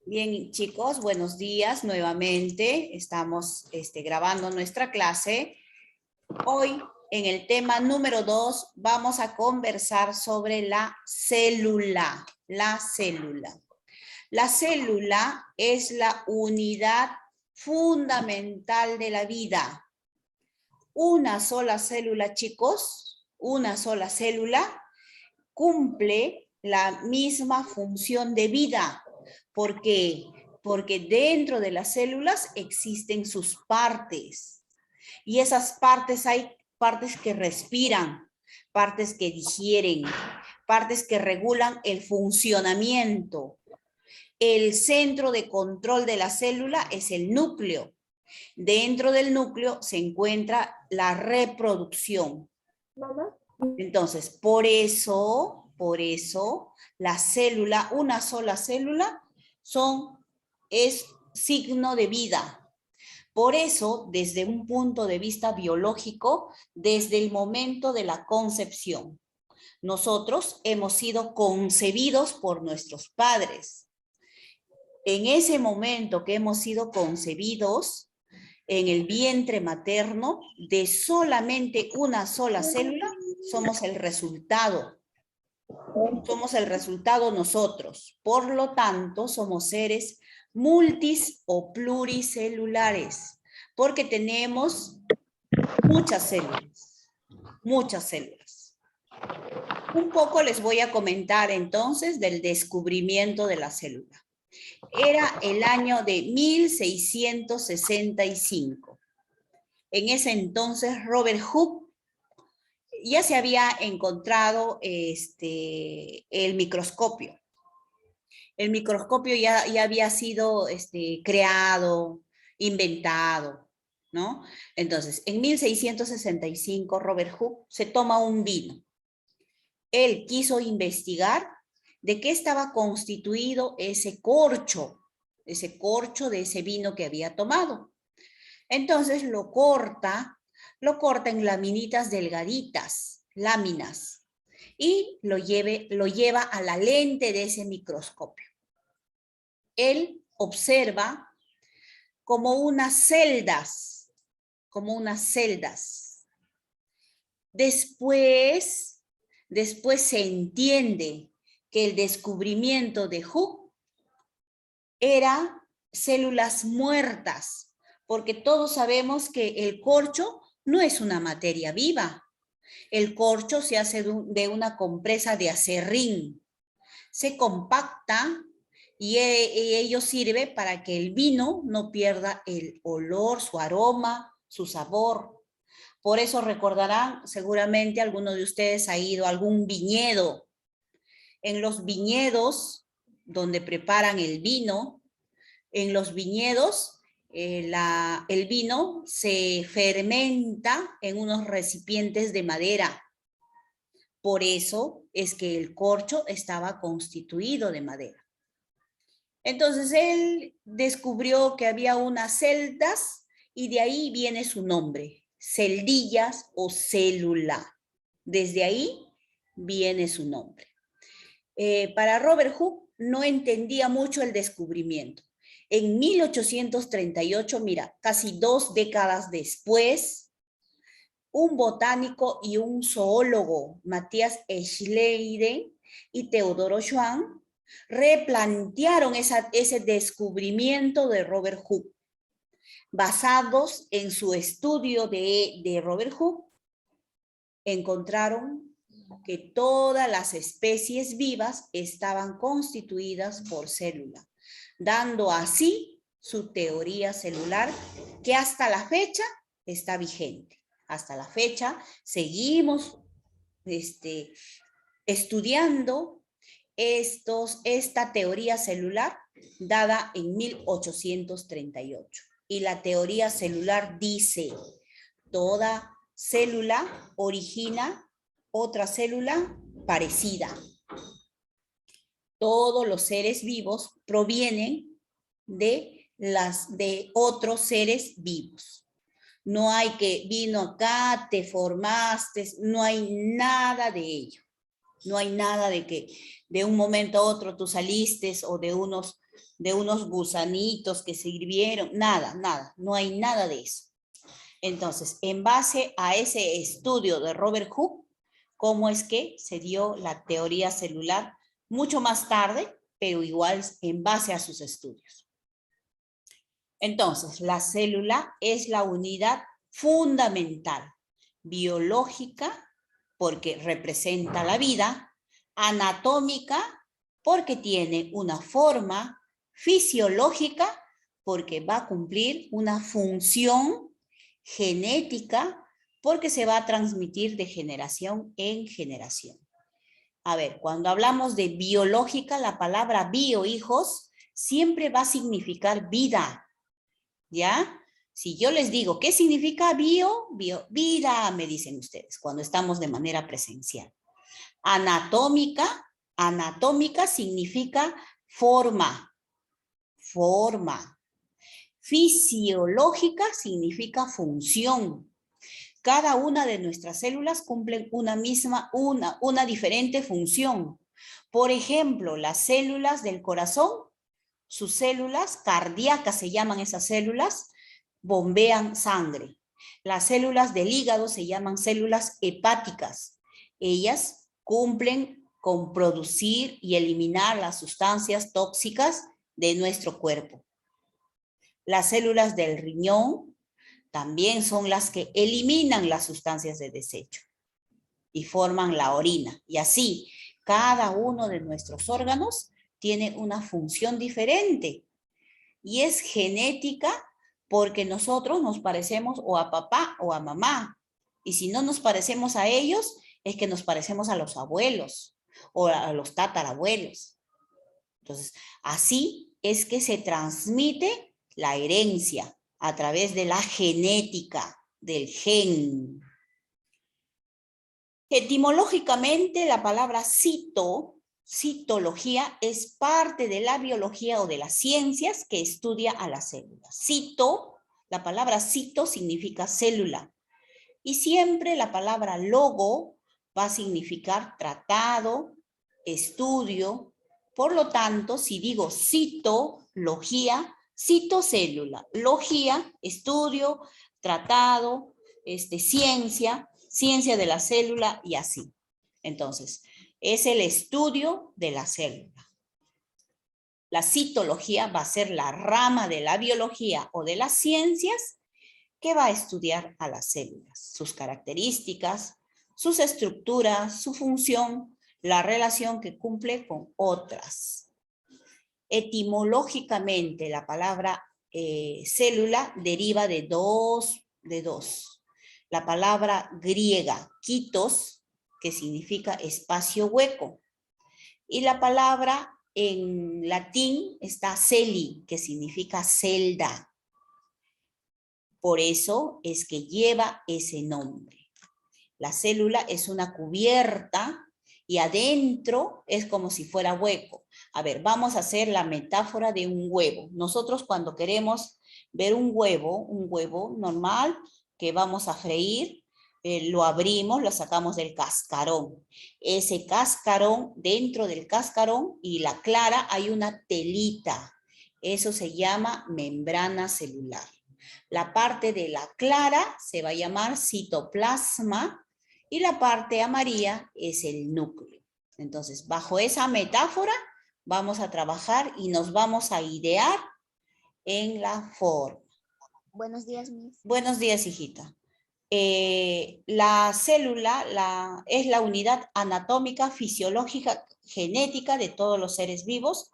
Bien, chicos, buenos días nuevamente. Estamos grabando nuestra clase. Hoy, en el tema número 2, vamos a conversar sobre la célula. La célula. La célula es la unidad fundamental de la vida. Una sola célula, chicos, una sola célula cumple la misma función de vida. ¿Por qué? Porque dentro de las células existen sus partes. Y esas partes, hay partes que respiran, partes que digieren, partes que regulan el funcionamiento. El centro de control de la célula es el núcleo. Dentro del núcleo se encuentra la reproducción. Entonces, por eso, la célula, una sola célula, es signo de vida. Por eso, desde un punto de vista biológico, desde el momento de la concepción, nosotros hemos sido concebidos por nuestros padres. En ese momento que hemos sido concebidos, en el vientre materno, de solamente una sola célula, somos el resultado. Somos el resultado nosotros. Por lo tanto, somos seres multis o pluricelulares, porque tenemos muchas células, muchas células. Un poco les voy a comentar entonces del descubrimiento de la célula. Era el año de 1665. En ese entonces, Robert Hooke ya se había encontrado el microscopio. El microscopio ya había sido creado, inventado, ¿no? Entonces, en 1665, Robert Hooke se toma un vino. Él quiso investigar de qué estaba constituido ese corcho de ese vino que había tomado. Entonces lo corta en laminitas delgaditas, láminas, y lo lleva a la lente de ese microscopio. Él observa como unas celdas. Después se entiende que el descubrimiento de Hooke era células muertas, porque todos sabemos que el corcho no es una materia viva. El corcho se hace de una compresa de acerrín. Se compacta y ello sirve para que el vino no pierda el olor, su aroma, su sabor. Por eso recordarán, seguramente alguno de ustedes ha ido a algún viñedo. En los viñedos donde preparan el vino, en los viñedos el vino se fermenta en unos recipientes de madera. Por eso es que el corcho estaba constituido de madera. Entonces él descubrió que había unas celdas y de ahí viene su nombre, celdillas o célula. Desde ahí viene su nombre. Para Robert Hooke no entendía mucho el descubrimiento. En 1838, mira, casi 2 décadas después, un botánico y un zoólogo, Matthias Schleiden y Teodoro Schwann, replantearon ese descubrimiento de Robert Hooke. Basados en su estudio de Robert Hooke, encontraron que todas las especies vivas estaban constituidas por célula, dando así su teoría celular que hasta la fecha está vigente. Hasta la fecha seguimos estudiando esta teoría celular dada en 1838. Y la teoría celular dice, toda célula origina otra célula parecida. Todos los seres vivos provienen de otros seres vivos. No hay que vino acá, te formaste, no hay nada de ello. No hay nada de que de un momento a otro tú saliste o de unos de unos gusanitos que se hirvieron, nada, nada, no hay nada de eso. Entonces, en base a ese estudio de Robert Hooke, cómo es que se dio la teoría celular mucho más tarde, pero igual en base a sus estudios. Entonces, la célula es la unidad fundamental, biológica, porque representa la vida, anatómica, porque tiene una forma, fisiológica, porque va a cumplir una función, genética, porque se va a transmitir de generación en generación. A ver, cuando hablamos de biológica, la palabra bio, hijos, siempre va a significar vida, ¿ya? Si yo les digo, ¿qué significa bio? Bio, vida, me dicen ustedes, cuando estamos de manera presencial. Anatómica, anatómica significa forma, forma. Fisiológica significa función. Cada una de nuestras células cumplen una diferente función. Por ejemplo, las células del corazón, sus células cardíacas se llaman esas células, bombean sangre. Las células del hígado se llaman células hepáticas. Ellas cumplen con producir y eliminar las sustancias tóxicas de nuestro cuerpo. Las células del riñón también son las que eliminan las sustancias de desecho y forman la orina. Y así, cada uno de nuestros órganos tiene una función diferente. Y es genética porque nosotros nos parecemos o a papá o a mamá. Y si no nos parecemos a ellos, es que nos parecemos a los abuelos o a los tatarabuelos. Entonces, así es que se transmite la herencia a través de la genética, del gen. Etimológicamente, la palabra citología, es parte de la biología o de las ciencias que estudia a las células. La palabra cito significa célula. Y siempre la palabra logo va a significar tratado, estudio. Por lo tanto, si digo citología, citocélula, logía, estudio, tratado, ciencia, ciencia de la célula y así. Entonces, es el estudio de la célula. La citología va a ser la rama de la biología o de las ciencias que va a estudiar a las células, sus características, sus estructuras, su función, la relación que cumple con otras. Etimológicamente, la palabra célula deriva de dos. La palabra griega, kitos, que significa espacio hueco. Y la palabra en latín está celi, que significa celda. Por eso es que lleva ese nombre. La célula es una cubierta y adentro es como si fuera hueco. A ver, vamos a hacer la metáfora de un huevo. Nosotros cuando queremos ver un huevo normal que vamos a freír, lo abrimos, lo sacamos del cascarón. Ese cascarón, dentro del cascarón y la clara hay una telita. Eso se llama membrana celular. La parte de la clara se va a llamar citoplasma y la parte amarilla es el núcleo. Entonces, bajo esa metáfora vamos a trabajar y nos vamos a idear en la forma. Buenos días, Miss. Buenos días, hijita. La célula es la unidad anatómica, fisiológica, genética de todos los seres vivos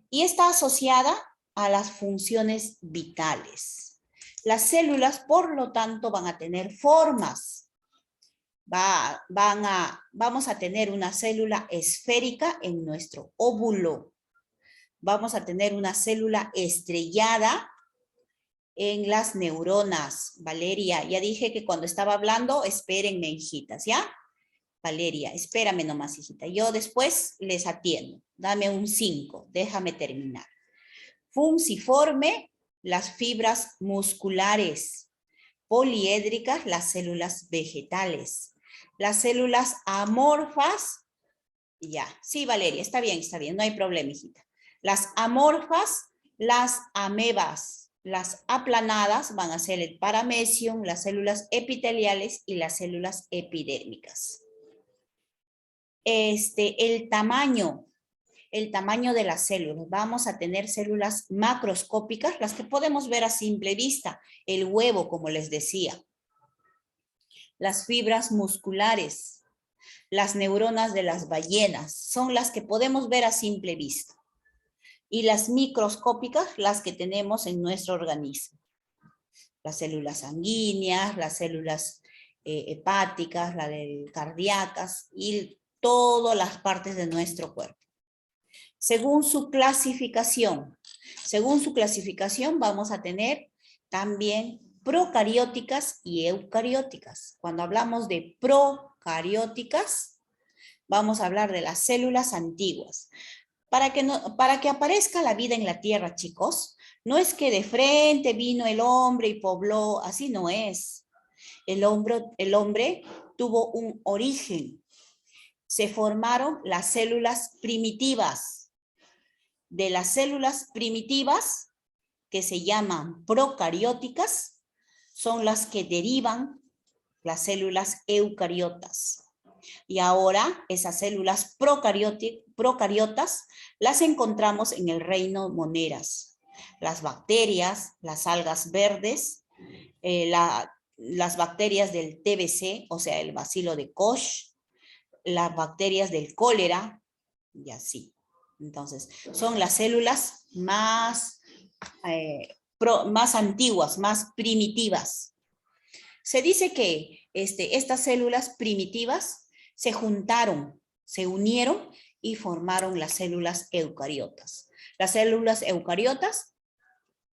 y está asociada a las funciones vitales. Las células, por lo tanto, van a tener formas. Vamos a tener una célula esférica en nuestro óvulo. Vamos a tener una célula estrellada en las neuronas. Valeria, ya dije que cuando estaba hablando, espérenme, hijitas, ¿ya? Valeria, espérame nomás, hijita. Yo después les atiendo. Dame un 5, déjame terminar. Funciforme, las fibras musculares. Poliédricas, las células vegetales. Las células amorfas, ya. Sí, Valeria, está bien, no hay problema, hijita. Las amorfas, las amebas. Las aplanadas van a ser el paramecium, las células epiteliales y las células epidérmicas. El tamaño de las células. Vamos a tener células macroscópicas, las que podemos ver a simple vista. El huevo, como les decía. Las fibras musculares. Las neuronas de las ballenas. Son las que podemos ver a simple vista. Y las microscópicas, las que tenemos en nuestro organismo. Las células sanguíneas, las células hepáticas, las cardíacas y todas las partes de nuestro cuerpo. Según su clasificación vamos a tener también procarióticas y eucarióticas. Cuando hablamos de procarióticas, vamos a hablar de las células antiguas. Para que aparezca la vida en la tierra, chicos, no es que de frente vino el hombre y pobló, así no es. El hombre tuvo un origen. Se formaron las células primitivas. De las células primitivas, que se llaman procarióticas, son las que derivan las células eucariotas. Y ahora esas células procariotas las encontramos en el reino moneras. Las bacterias, las algas verdes, las bacterias del TBC, o sea, el bacilo de Koch, las bacterias del cólera, y así. Entonces, son las células más antiguas, más primitivas. Se dice que estas células primitivas se juntaron, se unieron y formaron las células eucariotas. Las células eucariotas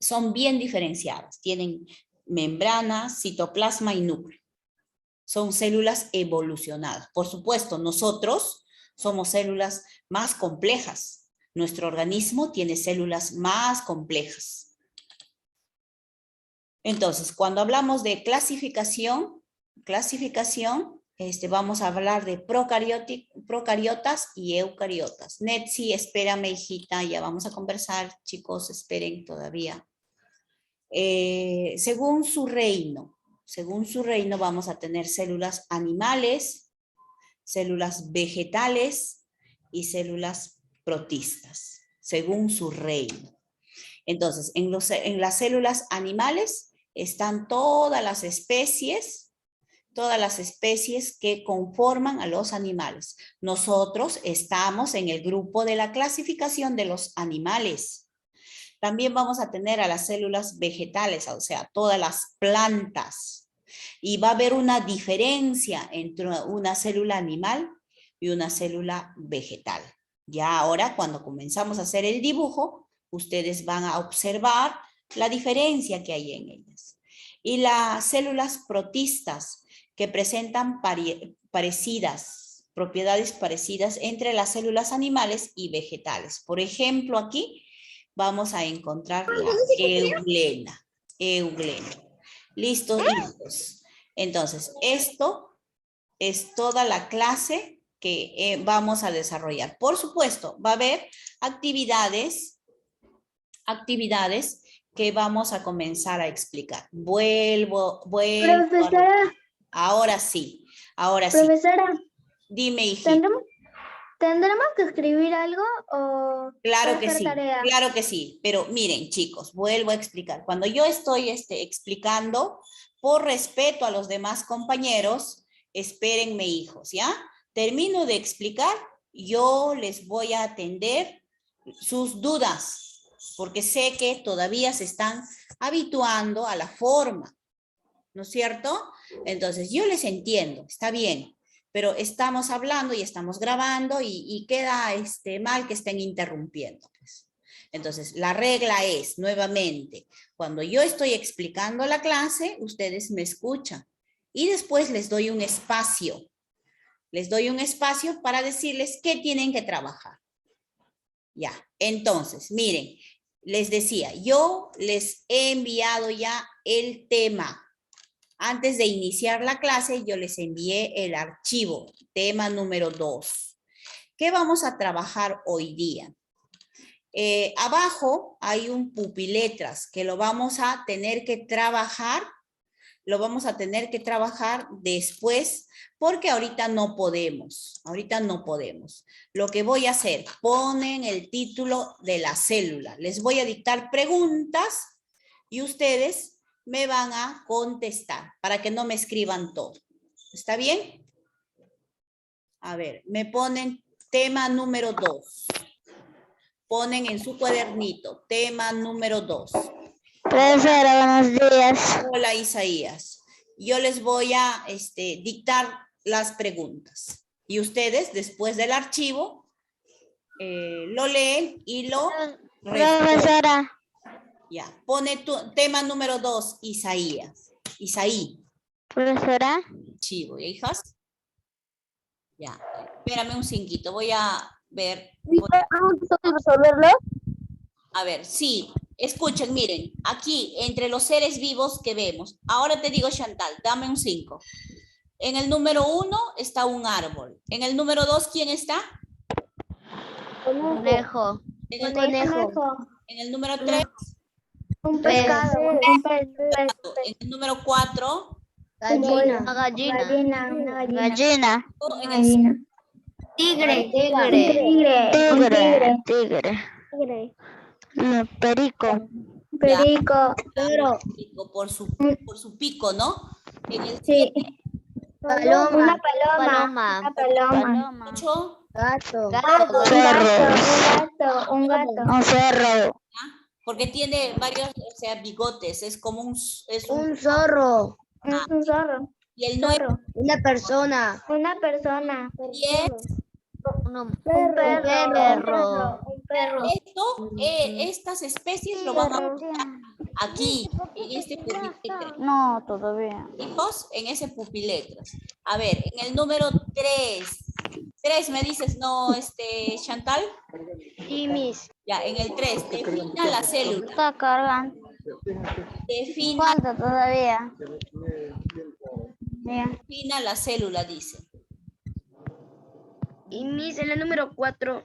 son bien diferenciadas. Tienen membrana, citoplasma y núcleo. Son células evolucionadas. Por supuesto, nosotros somos células más complejas. Nuestro organismo tiene células más complejas. Entonces, cuando hablamos de clasificación, vamos a hablar de procariotas y eucariotas. Netsi, espérame, hijita, ya vamos a conversar. Chicos, esperen todavía. Según su reino vamos a tener células animales, células vegetales y células protistas, según su reino. Entonces, en las células animales están todas las especies que conforman a los animales. Nosotros estamos en el grupo de la clasificación de los animales. También vamos a tener a las células vegetales, o sea, todas las plantas. Y va a haber una diferencia entre una célula animal y una célula vegetal. Ya ahora, cuando comenzamos a hacer el dibujo, ustedes van a observar la diferencia que hay en ellas. Y las células protistas, que presentan propiedades parecidas entre las células animales y vegetales. Por ejemplo, aquí vamos a encontrar la euglena. ¿Listos, hijos? Entonces, esto es toda la clase que vamos a desarrollar. Por supuesto, va a haber actividades que vamos a comenzar a explicar. Vuelvo. Profesora. Ahora sí. Profesora. Dime, hijita. ¿Tendremos que escribir algo o Claro que sí, tarea? claro que sí. Pero miren, chicos, vuelvo a explicar. Cuando yo estoy explicando, por respeto a los demás compañeros, espérenme, hijos, ¿ya? Termino de explicar, yo les voy a atender sus dudas, porque sé que todavía se están habituando a la forma, ¿no es cierto? Entonces, yo les entiendo, está bien, pero estamos hablando y estamos grabando y queda mal que estén interrumpiendo, pues. Entonces, la regla es, nuevamente, cuando yo estoy explicando la clase, ustedes me escuchan y después les doy un espacio. Les doy un espacio para decirles qué tienen que trabajar. Ya, entonces, miren, les decía, yo les he enviado ya el tema. Antes de iniciar la clase, yo les envié el archivo, tema número 2. ¿Qué vamos a trabajar hoy día? Abajo hay un pupiletras que lo vamos a tener que trabajar. Lo vamos a tener que trabajar después porque ahorita no podemos. Ahorita no podemos. Lo que voy a hacer, ponen el título de la célula. Les voy a dictar preguntas y ustedes me van a contestar para que no me escriban todo. ¿Está bien? A ver, me ponen tema número 2. Ponen en su cuadernito, tema número 2. Profesora, buenos días. Hola, Isaías. Yo les voy a dictar las preguntas. Y ustedes, después del archivo, lo leen y lo responden. Profesora, Ya, pone tu tema número 2, Isaías. Isaí. profesora, Archivo, ¿ya, hijas? Ya, espérame un cinquito, voy a ver. resolverlo? A ver, sí, escuchen, miren, aquí entre los seres vivos que vemos, ahora te digo Chantal, dame un 5. En el número 1 está un árbol. En el número 2, ¿quién está? Conejo. En el, Conejo. en el número 3, Un pescado. Un pez. en el número 4, Gallina. Una gallina. Gallina. en el Tigre. Tigre. Perico. Perico. Toro. por su pico, ¿no? En el Sí. 7, Paloma. Una paloma. Una paloma. 8, Gato. Un gato. Un cerro. porque tiene varios, o sea, bigotes, es como un Zorro. Ah. Un zorro. y el 9, Una persona. Una persona. 10, Un perro. Un perro. esto, estas especies lo van a buscar aquí, en este pupiletras. No, todavía. Hijos, en ese pupiletras. A ver, en el número 3. 3 me dices, no, Chantal. Sí, mis. Ya, en el 3, defina la célula. Está cargando. Defina, Falta todavía. Ya. defina la célula, dice. Y mis en el número 4.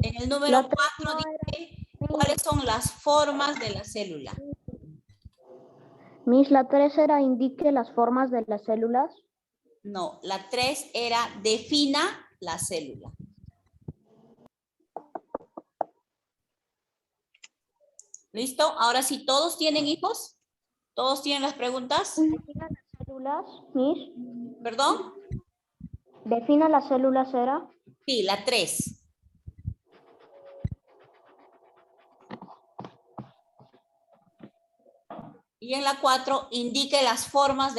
En el número 4 dice, ¿cuáles son las formas de la célula? Miss, la 3 era indique las formas de las células. No, la 3 era defina la célula. ¿Listo? Ahora sí, ¿todos tienen hijos? ¿Todos tienen las preguntas? Defina las células, Miss. ¿Perdón? Defina las células era. Sí, la 3. Y en la 4, indique las formas de